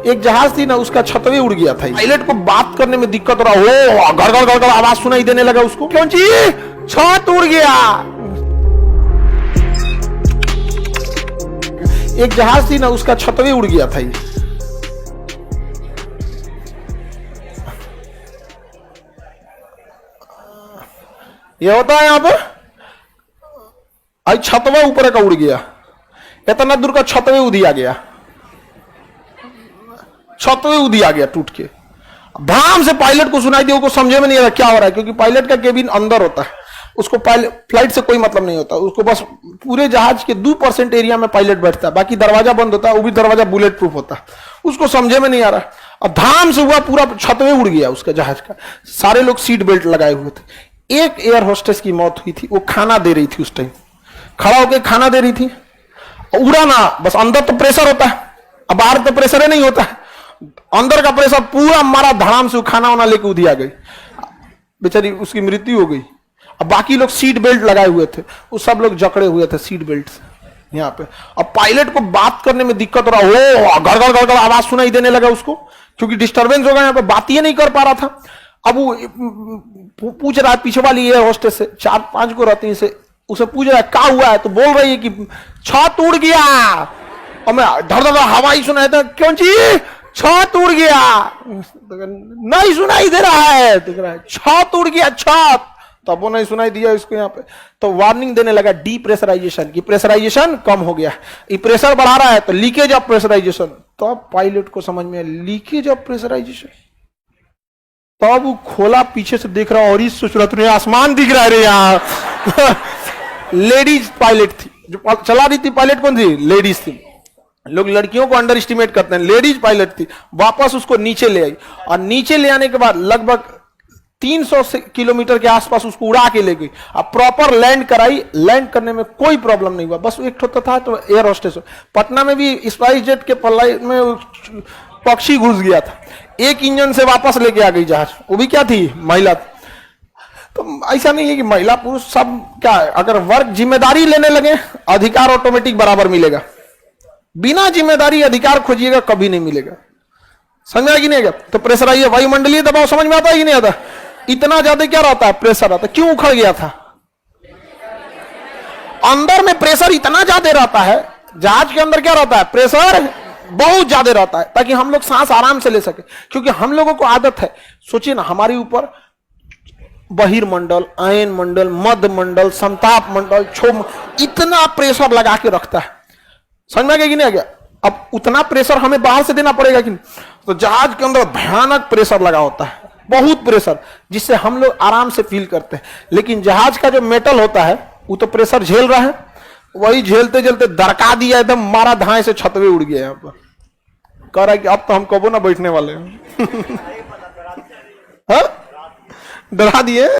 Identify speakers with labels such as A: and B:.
A: एक जहाज थी ना, उसका छतवे उड़ गया था। पायलट को बात करने में दिक्कत हो रहा, हो गड़गड़ गड़गड़ आवाज सुनाई देने लगा उसको। क्यों जी? छत उड़ गया। एक जहाज थी ना, उसका छतवे उड़ गया था। ये होता है यहां पे, आज छतवा ऊपर का उड़ गया, इतना दूर का छतवे उदिया गया, छतवे उदिया गया टूट के। धाम से पायलट को सुनाई दिया, उसको समझे में नहीं आ रहा क्या हो रहा है, क्योंकि पायलट का केबिन अंदर होता है, उसको फ्लाइट से कोई मतलब नहीं होता, उसको बस पूरे जहाज के 2% एरिया में पायलट बैठता है, बाकी दरवाजा बंद होता है, वो भी दरवाजा बुलेट प्रूफ होता है, उसको समझे में नहीं आ रहा। अब धाम से हुआ, पूरा छतवे उड़ गया उसका जहाज का। सारे लोग सीट बेल्ट लगाए हुए थे। एक एयर होस्टेस की मौत हुई थी, वो खाना दे रही थी उस टाइम, खड़ा होकर खाना दे रही थी, उड़ा ना, बस अंदर तो प्रेशर होता है, अब बाहर तो प्रेशर ही नहीं होता है, अंदर का प्रेशर पूरा मारा, धड़ाम से खाना वाना लेके उधिया गई, बेचारी उसकी मृत्यु हो गई। अब बाकी लोग सीट बेल्ट लगाए हुए थे, वो सब लोग जकड़े हुए थे सीट बेल्ट से यहाँ पे। अब पायलट को बात करने में दिक्कत हो रहा, हो गड़गड़ गड़गड़ आवाज सुनाई देने लगा उसको, क्योंकि डिस्टर्बेंस हो गया यहाँ पे, बात ही नहीं कर पा रहा था। अब वो पूछ रहा है पीछे वाली एयर होस्टेस से, 4-5 को रहती है, उसे पूछ रहा है क्या हुआ है, तो बोल रही है कि छत उड़ गया। और मैं धड़ धड़ हवाई सुनाई था, क्यों जी? छत उड़ गया। नहीं सुनाई दे रहा है, दिख रहा है छत उड़ गया, छत। तब वो नहीं सुनाई दिया इसको यहाँ पे, तो वार्निंग देने लगा डी प्रेशराइजेशन की, प्रेशराइजेशन कम हो गया, ये प्रेशर बढ़ा रहा है, तो लीकेज ऑफ प्रेशराइजेशन। तब पायलट को समझ में लीकेज ऑफ प्रेशराइजेशन, तब वो खोला, पीछे से देख रहा और ही सोच रहा तुम्हें आसमान दिख रहा है रे यहाँ। लेडीज पायलट थी जो चला रही थी, पायलट कौन थी? लेडीज थी। लोग लड़कियों को अंडर एस्टिमेट करते हैं, लेडीज पायलट थी। वापस उसको नीचे ले आई, और नीचे ले आने के बाद लगभग 300 किलोमीटर के आसपास उसको उड़ा के ले गई। अब प्रॉपर लैंड कराई, लैंड करने में कोई प्रॉब्लम नहीं हुआ, बस एक ठोता था तो एयर होस्टेस। पटना में भी स्पाइस जेट के फ्लाइट में पक्षी घुस गया था, एक इंजन से वापस लेके आ गई जहाज, वो भी क्या थी? महिला। तो ऐसा नहीं है कि महिला पुरुष सब क्या है, अगर वर्क जिम्मेदारी लेने लगे, अधिकार ऑटोमेटिक बराबर मिलेगा। बिना जिम्मेदारी अधिकार खोजिएगा कभी नहीं मिलेगा। समझ आएगी नहीं? तो प्रेशराइज वायुमंडलीय दबाव समझ में आता है कि नहीं आता? इतना ज्यादा क्या रहता है? प्रेशर आता है। क्यों उखड़ गया था? अंदर में प्रेशर इतना ज्यादा रहता है, जहाज के अंदर क्या रहता है? प्रेशर बहुत ज्यादा रहता है, ताकि हम लोग सांस आराम से ले सके। क्योंकि हम लोगों को आदत है, सोचिए ना, हमारे ऊपर बहिर्मंडल, आयन मंडल, मध्य मंडल, समताप मंडल, क्षोभ, इतना प्रेशर लगा के रखता है। समझ में आ गया कि नहीं आ गया? अब उतना प्रेशर हमें बाहर से देना पड़ेगा कि नहीं? तो जहाज के अंदर भयानक प्रेशर लगा होता है, बहुत प्रेशर, जिससे हम लोग आराम से फील करते हैं। लेकिन जहाज का जो मेटल होता है, वो तो प्रेशर झेल रहा है, वही झेलते झेलते दरका दिया, एकदम मारा, धाए से छतवे उड़ गया। यहाँ पर कह रहा है कि अब तो हम कबो ना बैठने वाले हैं। डरा दिए।